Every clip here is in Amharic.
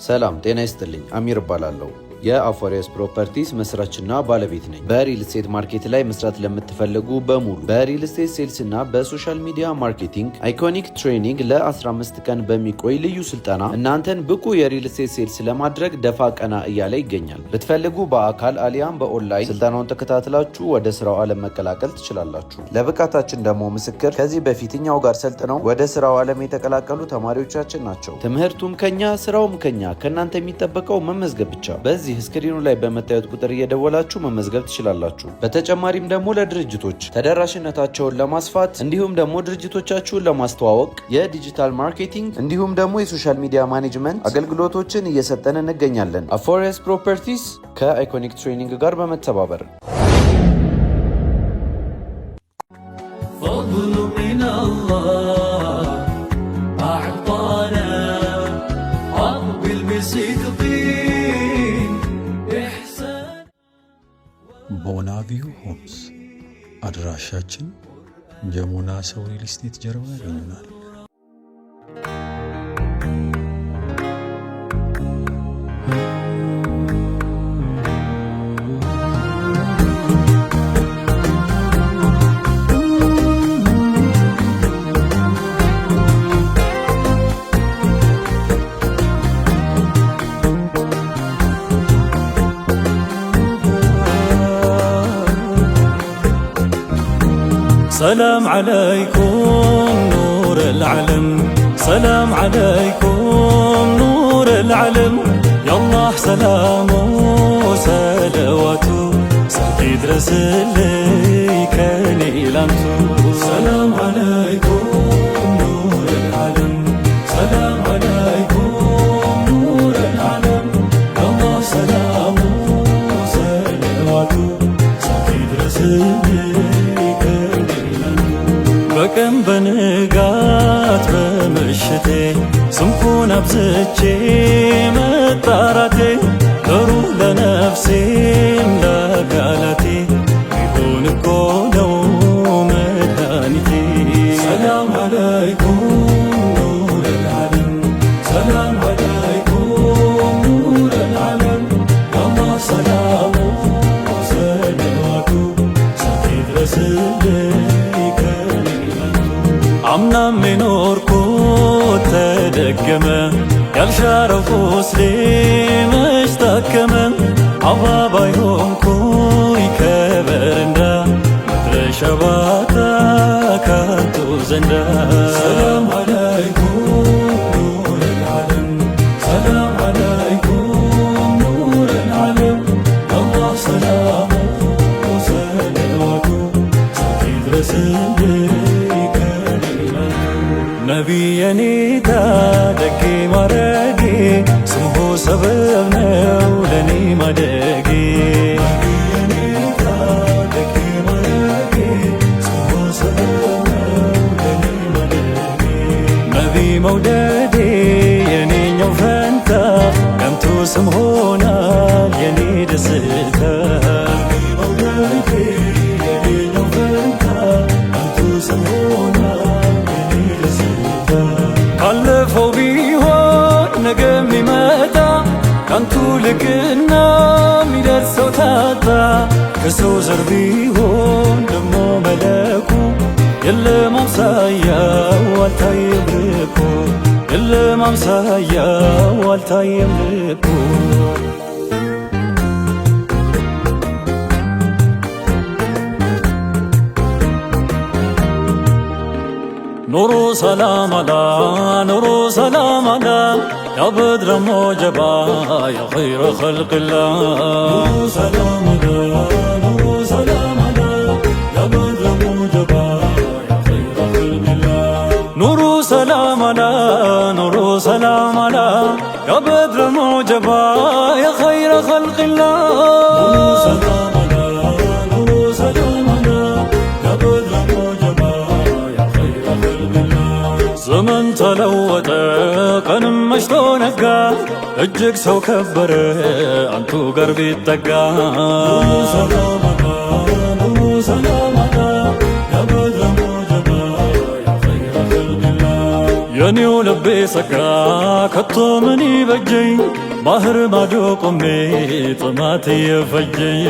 ሰላም ጤና ይስጥልኝ። አሚር እባላለሁ። የአፎሪያስ ፕሮፐርቲስ መስራችና ባለቤት ነኝ። በሪል ስቴት ማርኬት ላይ መስራት ለምትፈልጉ በሙሉ በሪል ስቴት ሴልስ እና በሶሻል ሚዲያ ማርኬቲንግ አይኮኒክ ትሬኒንግ ለ15 ቀን በሚቆይ ልዩ ስልጠና እናንተን ብቁ የሪል ስቴት ሴልስ ለማድረግ ደፋ ቀና እያለ ይገኛል። ብትፈልጉ በአካል አሊያም በኦንላይን ስልጠናውን ተከታትላችሁ ወደ ስራው ዓለም መቀላቀል ትችላላችሁ። ለብቃታችን ደግሞ ምስክር ከዚህ በፊት እኛው ጋር ሰልጥነው ወደ ስራው ዓለም የተቀላቀሉ ተማሪዎቻችን ናቸው። ትምህርቱም ከኛ ስራውም ከኛ ከእናንተ የሚጠበቀው መመዝገብ ብቻ። በዚህ ስክሪኑ ላይ በመታየት ቁጥር እየደወላችሁ መመዝገብ ትችላላችሁ። በተጨማሪም ደግሞ ለድርጅቶች ተደራሽነታቸውን ለማስፋት እንዲሁም ደግሞ ድርጅቶቻችሁን ለማስተዋወቅ የዲጂታል ማርኬቲንግ እንዲሁም ደግሞ የሶሻል ሚዲያ ማኔጅመንት አገልግሎቶችን እየሰጠን እንገኛለን። አፎሪያስ ፕሮፐርቲስ ከአይኮኒክ ትሬኒንግ ጋር በመተባበር ቦናቪው ሆምስ አድራሻችን ጀሙና ሰው ሪል ስቴት ጀርባ ያገኙናል። سلام عليكم نور العلم سلام عليكم نور العلم يا الله سلام وسلواته سعدي درس اللي كان يلانتو سلام عليكم نور العلم سلام عليكم نور العلم يا الله سلام وسلواته سعدي درس اللي በቀን በንጋት በምሽቴ ስምኩን አብዝቼ መጣራቴ ጥሩ ለነፍሴም ለአካላቴ ቢሆን እኮ ነው መድኃኒቴ። ሰላም አለይኩም ኑር አልዓለም ሰላም አለይኩም ኑር አልዓለም ያላህ ሰላሙ ሰለዋቱ ሳይድረስልኝ አምናም የኖርኩት ተደገመ ያልሻረው ቁስሌ መች ታከመ አባባይ ሆንኩኝ ከበረንዳ መድረሻ ባታ ካንቱ ዘንዳ ሰላም አለይኩም ኑር አልዓለም ሰላም አለይኩም ኑር አልዓለም ያላህ ሰላሙ ሰለዋቱ ሳይድረስልኝ ነቢየ ኔታ ደጌ ማረጌ ስምሆ ሰበብ ነው ለኔ ማደጌ ነቢየ ኔታ ደጌ ማረጌ ስምሆ ሰበብ ነው ለኔ ማደጌ ነቢ መውደዴ የኔኛው ፈንታ ከንቱ ስም ሆናል የኔ ደስታ ነቢ መውደዴ የኔኛው ፈንታ ከንቱ ስም ሆናል ካለፈው ቢሆን ነገ የሚመጣ ካንቱ ልቅና የሚደርሰው ታጣ ከሰው ዘር ቢሆን ደሞ መለኩ የለም አምሳያው አልታየም ልኩ የለም አምሳያው አልታየም ልኩ نورو سلام على نورو سلام على يا بدر موجبا يا خير خلق الله نورو سلام على نورو سلام على يا بدر موجبا يا خير خلق الله نورو سلام على نورو سلام على يا بدر موجبا يا خير خلق الله نورو سلام على نورو سلام على يا بدر موجبا ዘመን ተለወጠ ቀንም መሽቶ ነጋ እጅግ ሰው ከበረ አንቱ ጋር ቢጠጋ ሰላም አላ ሰላም አላ ያ በድረ ሙጀባ ያ ኸይረ ኸልቅላህ የኔው ልቤ ሰጋ ከቶ ምን ይበጀኝ ባህር ማዶ ቆሜ ጥማት የፈጀኝ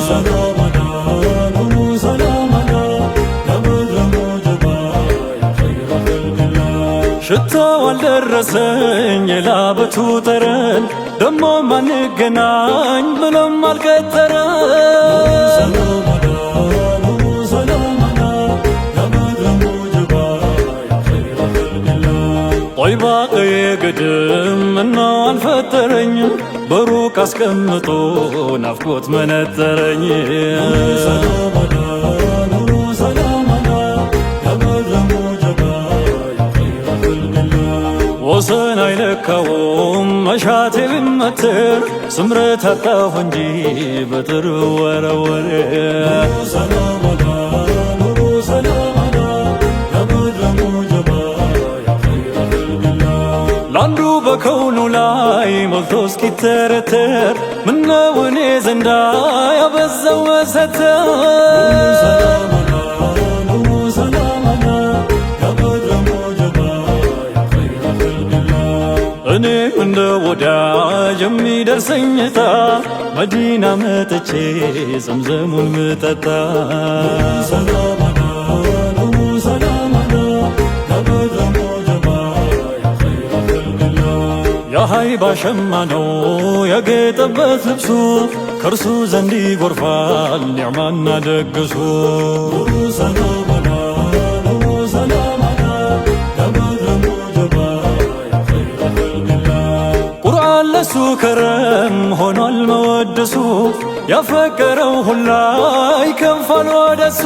ሰላማና ሰላማና ለምድረሞ ጀባ ያኸይረ ኸልቅላ ሽታው አልደረሰኝ የላበቱ ጠረን ደሞ ማንገናኝ ብሎም አልቀጠረን ጦይባ የግድም ምነው አልፈጠረኝም በሩቅ አስቀምጦ ናፍቆት መነጠረኝ ወሰን አይለካውም መሻቴ ቢመትር ስምረት አጣሁ እንጂ በትር ወረወረ ለአንዱ በከውኑ ላይ ሞልቶ እስኪተረተር ምነው እኔ ዘንዳ ያበዛው መሰተር እኔ እንደ ወዳጅ የሚደርሰኝ ዕጣ መዲና መጥቼ ዘምዘሙን ምጠጣ የሃይባ ሸማ ነው የጌጠበት ልብሱ ከእርሱ ዘንድ ይጎርፋል ኒዕማና ደግሱ ቁርአን ለሱ ከረም ሆኗል መወደሱ ያፈቀረው ሁላ ይከንፋል ወደሱ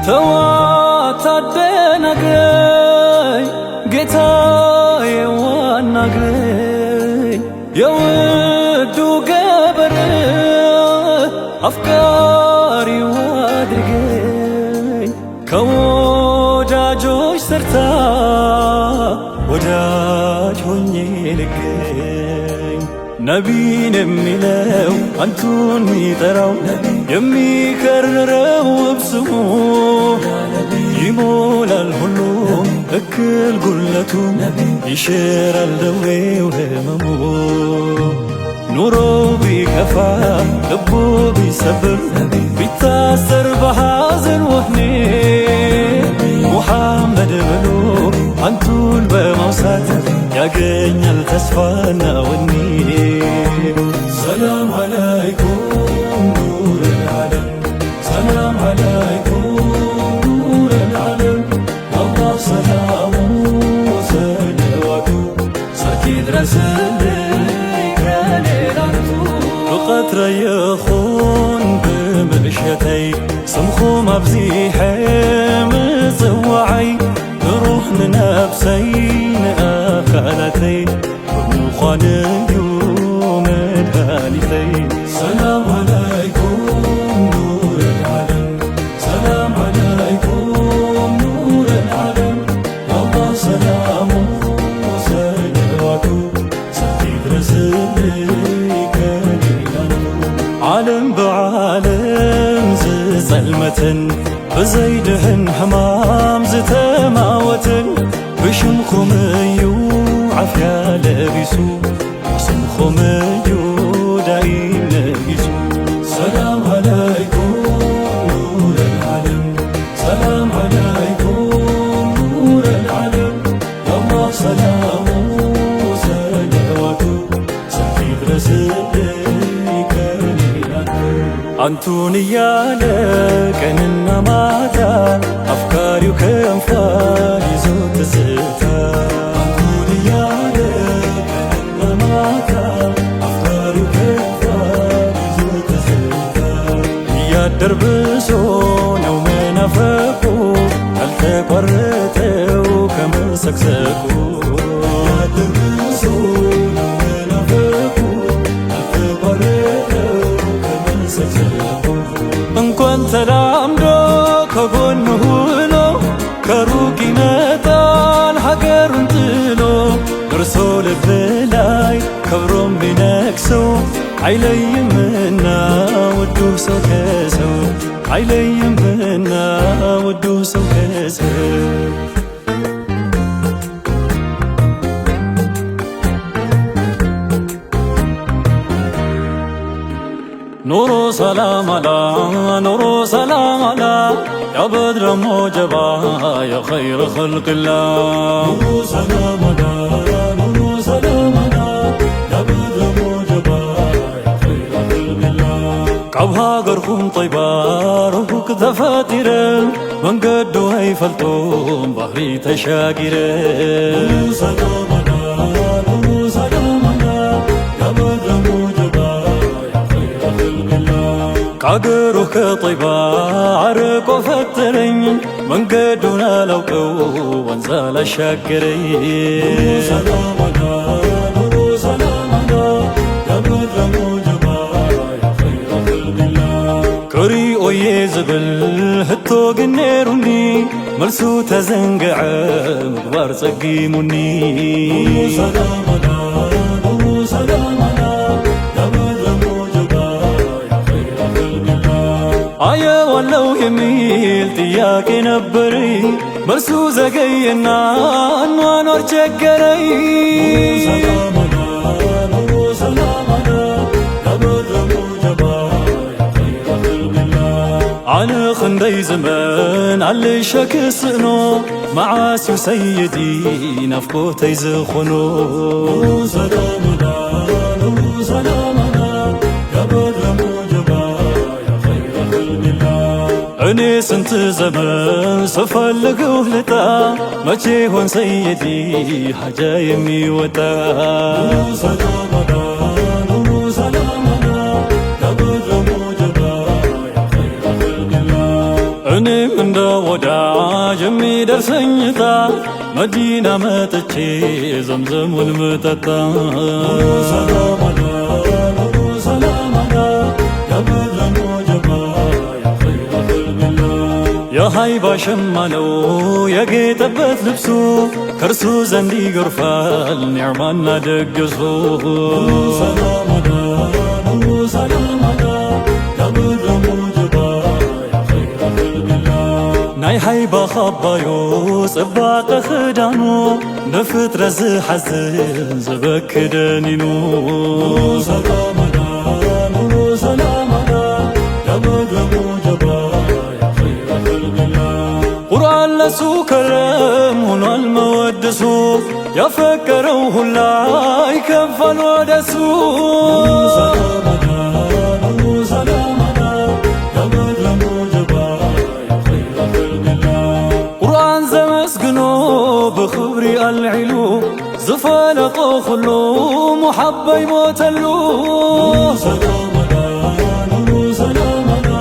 ተዋት አደናግረኝ ጌታዬ ዋናግረኝ የውዱ ገበሬ አፍቃሪው አድርገኝ ከወዳጆች ሰርታ ወዳጅ ሆኜ ልገኝ ነቢን የሚለው አንቱን የሚጠራው የሚከረረው እብስሙ ይሞላል ሁሉ እክል ጉለቱ ይሽራል ደዌው ህመሙ ኑሮ ቢከፋ ልቡ ቢሰብር ቢታሰር በሐዘን ወህኔ ሙሐመድ ብሎ አንቱን በማውሳት ያገኛል ተስፋና ወኔ ሰላም አለይኩም ኑረል ዓለም ሰላም አለይኩም ኑረል ዓለም አላህ ሰላሙ ሰለዋቱ ሰርኪ ድረስልኝ ከሌላቱ ብቐትረ ይኹን ብምእሸተይ ስምኹም ኣብዚሐ ምጽዋዓይ ንሩህ ንነፍሰይ ንኣካላተይ ብምዃን እዩ መድሃኒተይ ሰላም አለይኩም ኑረል ዓለም ሰላም አለይኩም ኑረል ዓለም አላህ ሰላሙ ሰለዋቱ ሰርኪ ድረስልኝ ከሌላቱ ዓለም ብዓለም ዝጸልመትን ብዘይድህን ሕማም ዝተማወትን ብሽምኹም እዩ ዓፍያ ለቢሱ ብስምኹም እዩ ዳኢም ነጊሱ ሰላም አለይኩም ኑረል ዓለም ሰላም አለይኩም ኑረል ዓለም አላህ ሰላሙ ሰለዋቱ ሰርኪ ድረስልኝ ከሌላቱ አንቱን እያለ ቀንና ማታ አፍቃሪው ከንፋል ይዞ ትዝታ አንቱን እያለ ቀንና ማታ አፍቃሪው ከንፋል ይዞ ትዝታ እያደር ብሶ ነው መናፈቁ ያልተቋረጠው ከመሰክሰቁ እያደር ብሶ ነው መናፈቁ ያልተቋረጠው ከመሰክሰቁ እንኳን ተላምዶ ከጎን ሁሎ ከሩቅ ይመጣል አይለይምና ውዱ ሰው ከሰው አይለይምና ውዱ ሰው ከሰው نورو سلام على نورو سلام على يا بدر موجبا يا خير خلق الله نورو سلام على نورو سلام على يا بدر موجبا يا خير خلق الله كابها قرخم طيبا روحك دفاتر من قدو هيفلتم بحري تشاقر نورو سلام على نورو سلام على يا بدر موجبا كاغرو كطيبا عرقو فترين من قدونا لوكو وانزال الشاكرين سلام على نورو سلام على يا بدر موجبا يا خير خلق الله كري ويزبل هتو قنيروني مرسو تزنقع مقبار تقيموني سلام على نورو سلام على يا بدر موجبا آية ولو يميل تياك نبري مرسو زقينا انوانور چكري سلام على نورو سلام على يا بدر موجبا يا خير خلق الله على خندي زمان على شك سنو معاسي سيدي نفقو تيزخنو سلام على نورو سلام على يا بدر موجبا أني سنت زمان سفلق وهلتا ما هون سيدي حاجة يمي وتا سلام على نورو سلام على يا بدر موجبا يا خير خلق الله أني من دا جمي درسنيتا مدينة ما تتشي زمزم والمتتا سلام على نورو سلام على يا بدر موجبا يا هاي باشمانو يا جيت أبت لبسو كرسو زندي قرفال نعمانا دقسو سلام على نورو سلام على يا بدر موجبا يا خير خلق الله ناي هاي بخبايو صباق خدانو نفت رزي حزن زبك دانينو سلام على نورو سلام على يا بدر موجبا قرآن لسو كرم هنا المودسو يفكروا لا يكفل ودسو سلام على نورو سلام على يا بدر موجبا يا خير خلق الله قرآن زمسقنو بخبري العلو زفلقو خلو محبة يموتلو سلام على نورو سلام على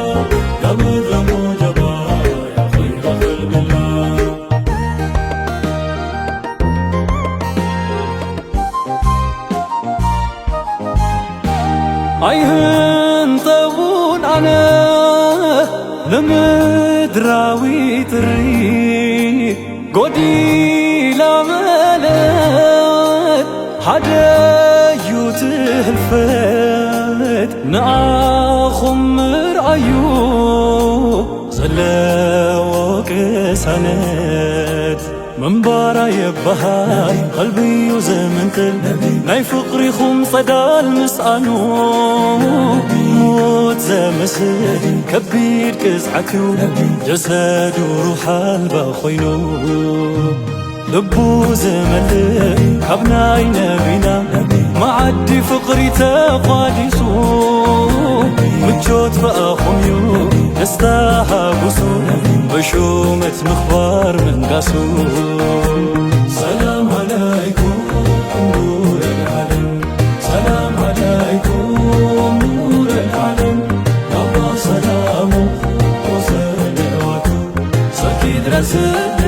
يا بدر موجبا አይህን ጠቡን አነ ለምድራዊ ጥሪ ጎዲላ መለት ሓደዩ ትህልፈት ንኣኹም ርአዩ ዘለዎ ቅሳነት منبارا يبهاي قلبي يزمنتل ناي فقريخم صدال مسأنو موت زمسد كبير كزعتو جسد وروح البخوينو لبو زملك كبناي نبينا معدي فقري تقاديسو متجوت بأخم يو نستاهبسو بشومة مخبار من قاسو سلام عليكم نور العالم سلام عليكم نور العالم يا الله سلامه وصلواته سكيد رسل